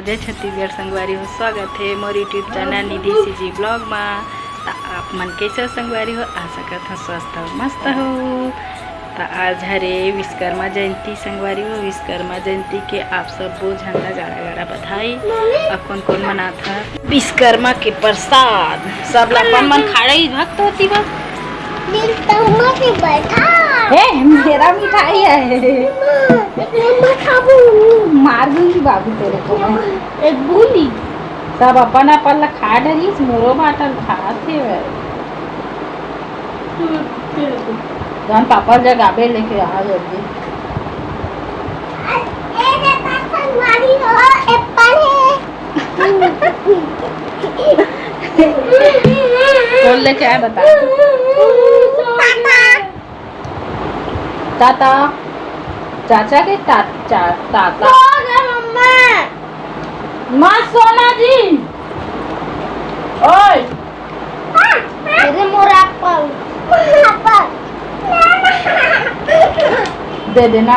जय छत्तीसगढ़ संगवारी हो। स्वागत है मोर यूट्यूब चैनल निधि सीजी ब्लॉग में। तो आप मन कैसे संगवारी हो, आशा करता स्वस्थ हो मस्त हो। तो आज हरे विश्वकर्मा जयंती संगवारी हो। विश्वकर्मा जयंती के आप सब वो झंडा गाड़ा गाड़ा बधाई। अब कौन कौन मनाता विश्वकर्मा के प्रसाद सब अपन मन खाड़े भक्त होती बस मेरा मिठाई है मार दूंगी बाबू तेरे को मैं एक भूली सब अपन अपन ला खा डरी मोरो बाटल खाते जान पापा जगाबे लेके आ जल्दी बोल ले क्या बता ताता चाचा के ताता माँ सोना जी ओए मोरा दे देना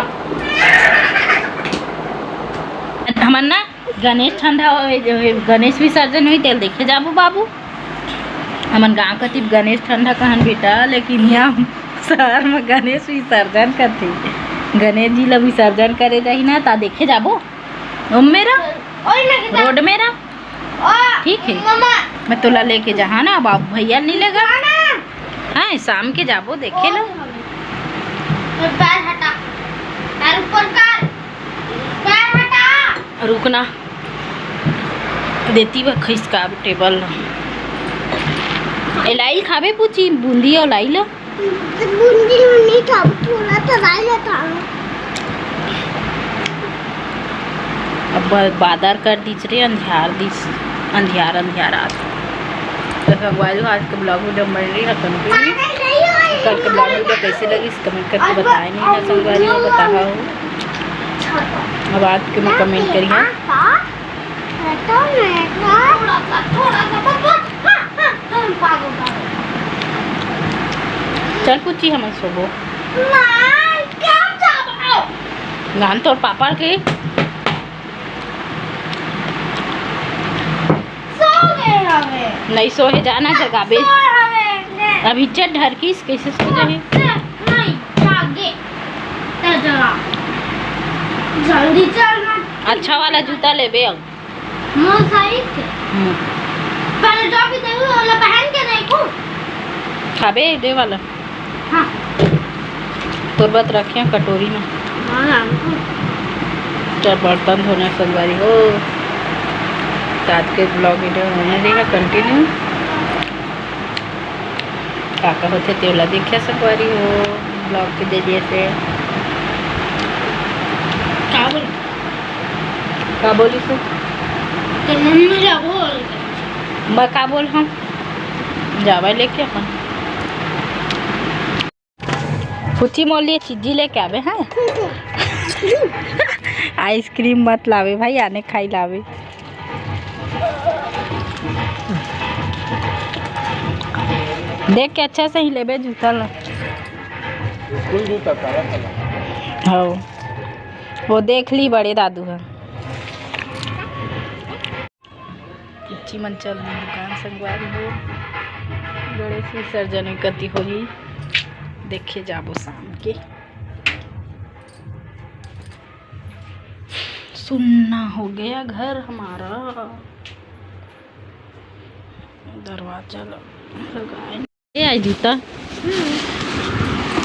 हमर ना गणेश ठंडा गणेश विसर्जन हुई तेल देखे जाबू बाबू। हमन गाँव कति गणेश ठंडा कहन बेटा, लेकिन यहाँ शहर में गणेश विसर्जन करते गणेश जी ला विसर्जन करे जाही ना ता देखे जाबो मेरा रोड मेरा ठीक है। मैं तोला लेके जहाँ ना बाबू भैया नहीं लेगा हाँ शाम के जाबो देखे लो। रुकना देती बा खिसका टेबल लाई खाबे पूछी बूंदी और लाई लो बूंदी नहीं था थोड़ा सा लाई था। अब बादर कर दीच रे अंधियार दिस अंधियार आज तो भगवान आज के ब्लॉग वीडियो बन रही है कल के ब्लॉग वीडियो कैसे लगी कमेंट करके बताए नहीं है संगवारी में बता हो। अब आज के मैं कमेंट करिए चल पूछी हम सोबो गान तोर पापा के नहीं सोहे जाना जगाबे अभी चट ढरकीस कैसे सो जाए जल्दी चलना। अच्छा वाला जूता ले बे पहले जो भी दे वाला पहन के देखो खाबे दे वाला हाँ तुरबत रखे कटोरी में चल बर्तन धोने संगवारी हो। आज के ब्लॉग वीडियो होने देगा कंटिन्यू काका होते तेवला देखिए संगवारी हो ब्लॉग के जरिए से का बोली सो मैं का बोल हम जावा लेके अपन पूछी मोल लिए चीजी लेके आवे हैं आइसक्रीम मत लावे भाई आने खाई लावे देख के अच्छा से ही लेबे जूता ला हाँ वो देख ली बड़े दादू है इच्छी मन चल दुकान संगवारी हो गणेश विसर्जन कति होगी देखे जाबो शाम के। सुनना हो गया घर हमारा दरवाजा लगाए आई जूता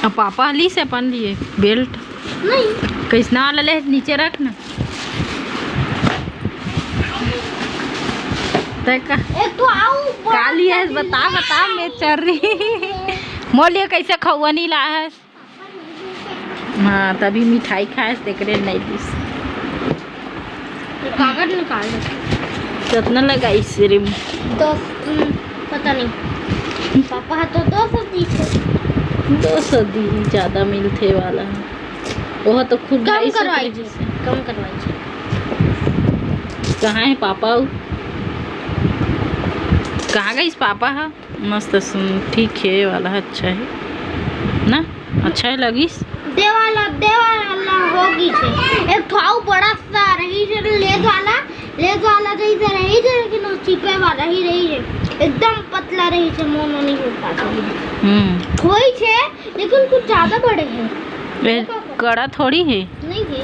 अब पापा ली से अपन लिए बेल्ट नहीं कैसना वाला ले नीचे रख ना काली है बता मैं चल रही मोलिए कैसे खौआ नहीं ला है हाँ तभी मिठाई खाए देख रहे नहीं दिस कागज निकाल कितना लगा इस रिम 10 पता नहीं पापा है तो 200 दी ज़्यादा मिलते वाला वो तो खुद कम करवाई कहाँ है पापा कहाँ गई पापा है मस्त ठीक है वाला है अच्छा है ना अच्छा है लगीस देवाला होगी छे एक थाऊ बड़ा सा रही छे लेज वाला ले वाला रही से रही है लेकिन वो चिपे वाला ही रही है एकदम पतला रही से मोनो नहीं हो पाता कोई छे लेकिन कुछ ज्यादा बड़े हैं वे कड़ा थोड़ी है नहीं है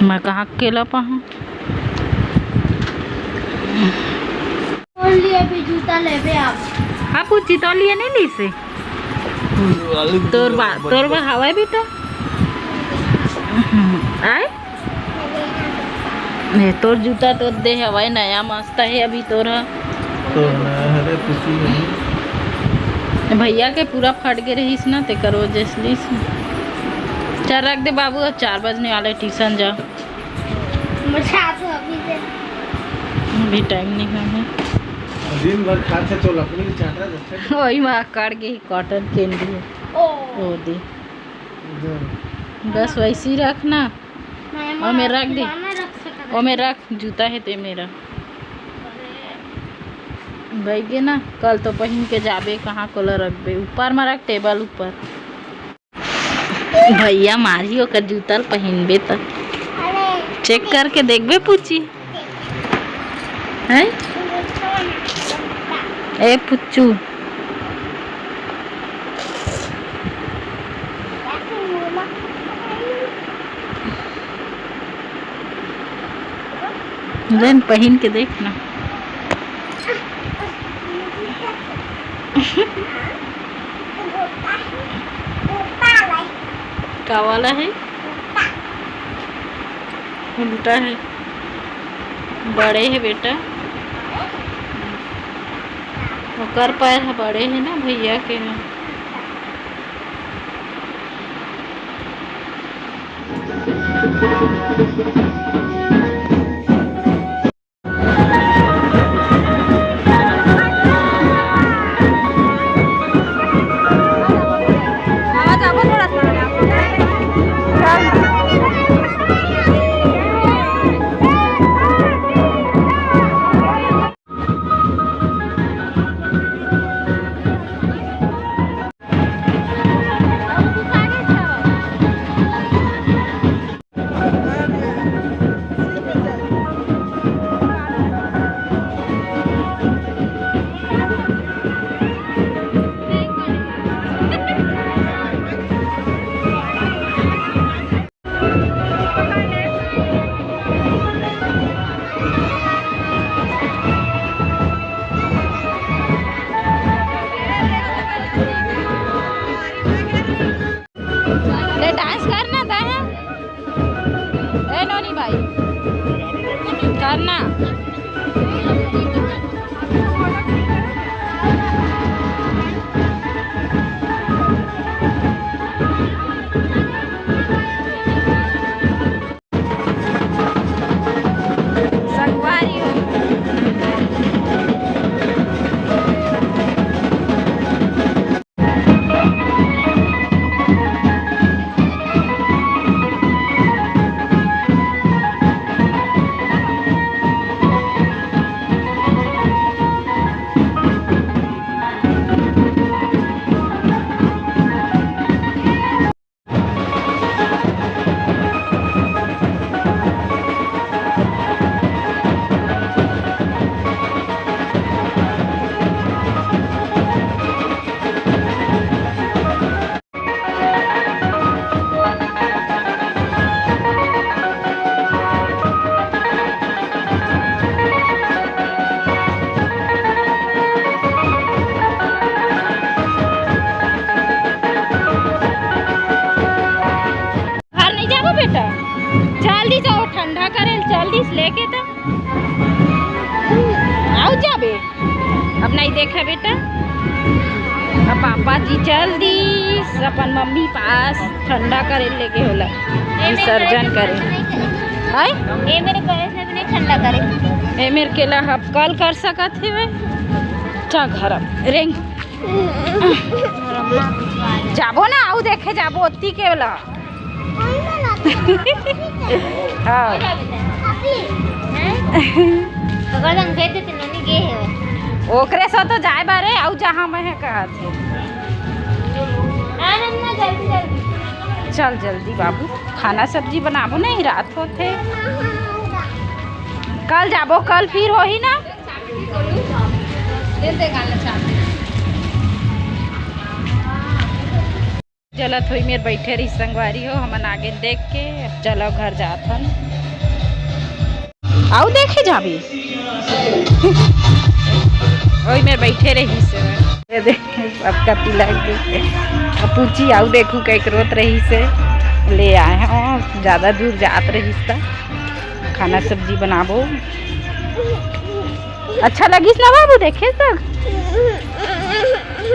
मैं कहाँ केला पाऊँ और लिए भी जूता ले बे आप हाँ पूछी तो लिए नहीं ली से तोर बा हवा भी तो आए नहीं तोर जूता तो दे हवाई नया मस्त है अभी तोरा तो हरे खुशी नहीं भैया के पूरा फट गए रहीस ना ते करो जैसली चल रख दे बाबू 4 बजने वाले ट्यूशन जा मचा तो अभी टाइम नहीं है दिन भर खाते तो लकड़ी चाटा जैसे वही माँ काट गई कॉटन कैंडी ओ दे बस वैसे ही रखना और मैं रख दे और मैं रख जूता है ते मेरा भाई गे ना कल तो पहन के जाबे कहाँ कोला रखबे ऊपर में रख टेबल ऊपर भैया मारी ओकर जूता पहनबे तक चेक करके देखबे पूछी है ए पुच्चू लेन पहन के देखना का वाला है उल्टा है बड़े है बेटा कर पैर बड़े हैं ना भैया के हैं करना लेके तो आओ जाबे अब नहीं देखा बेटा अब पापा जी चल दी अपन मम्मी पास ठंडा करे लेके होला विसर्जन करे हाय ए मेरे करे से भी नहीं ठंडा करे ए मेरे केला अब कल कर सकत है वे चा घर रेंग जाबो ना आओ देखे जाबो ओती केला हाँ ओकरे से तो जाए बारे आउ जहाँ मैं कहा थे चल जल्दी बाबू, खाना सब्जी बनाबो नहीं, रात होते। कल जाबो, कल फिर हो ही ना। चलत हुई मेरे बैठे रही संगवारी हो, हमन आगे देख के अब चलो घर जात हन। आओ देखे जाबी वही मेरे बैठे रही से सबका तिलक देखे पूछी आओ देखू कई रोत रही से ले आए हैं, ज़्यादा दूर जात रही था। खाना सब्जी बनाबो, अच्छा लगिस ना बाबू देखे तक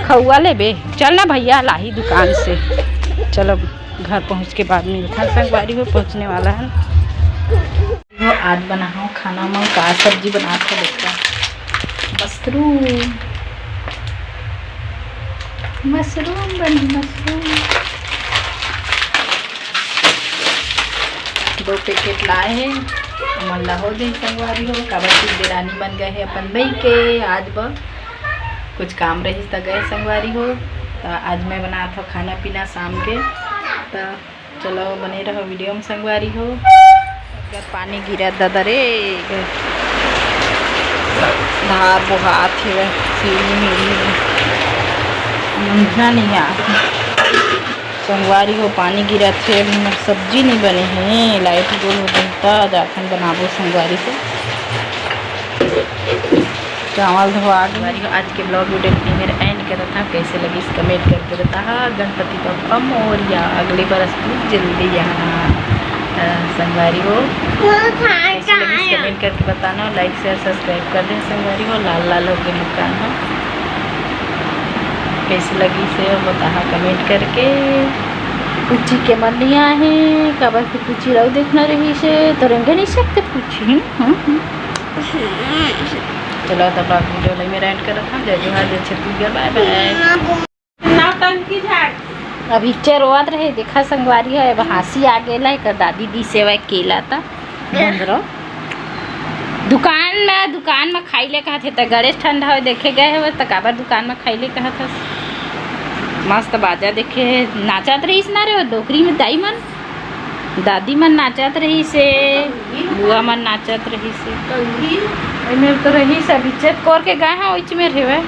खौआ ले बे। चल ना भैया लाही दुकान से, चलो घर पहुँच के बाद मिलता संगवारी हो, पहुँचने वाला है। वो आज बनाओ खाना में का सब्जी बना था देखा, मशरूम बनी मशरूम। 2 पैकेट लाए हैं, मल्ला हो गई संगवारी हो। काबर की बिरयानी बन गए है अपन भाई के, आज ब कुछ काम रही तो गए संगवारी हो। तो आज मैं बना था खाना पीना शाम के, तो चलो बने रहो वीडियो में संगवारी हो। अगर पानी गिरा दादा रे, धार बुहात है सीढ़ी मेरी मंझा नहीं आ संगवारी हो। पानी गिरा थे, सब्जी नहीं बने हैं, लाइट गोल हो गई था, जाखन बनाबो संगवारी से। चावल धोआ गई। आज के ब्लॉग वीडियो मेरे एंड कर था, कैसे लगी इस कमेंट करके बता। गणपति बप्पा मोरिया, अगले बरस तू जल्दी यहाँ संगवारी हो। कैसे लगी इस कमेंट करके बताना, लाइक शेयर सब्सक्राइब कर दें संगवारी हो। लाल लाल होकर मुस्कान हो, कैसी लगी से बता कमेंट करके। पूछी के मनिया है काबर से पूछी रहो देखना रही से तो रंगे नहीं सकते पूछी। चलो तब आप वीडियो ले मेरा एंड कर रखा। जय जोहार, जय छत्तीसगढ़, बाय बाय। अभी रोआत रहे देखा संगवारी है, अब हंसी आ गया कर दादी दी सेवा केला था दुकान में खाई ले कहा थे तो गणेश ठंडा हो देखे गए है तो काबर दुकान में खाई ले कहा था। मस्त बाजा देखे नाचत रही ना रे, डोकरी में दादी मन नाचत रही से, बुआ मन नाचत रही से, तो रही से अभी चेक करके गए हैं, में रहे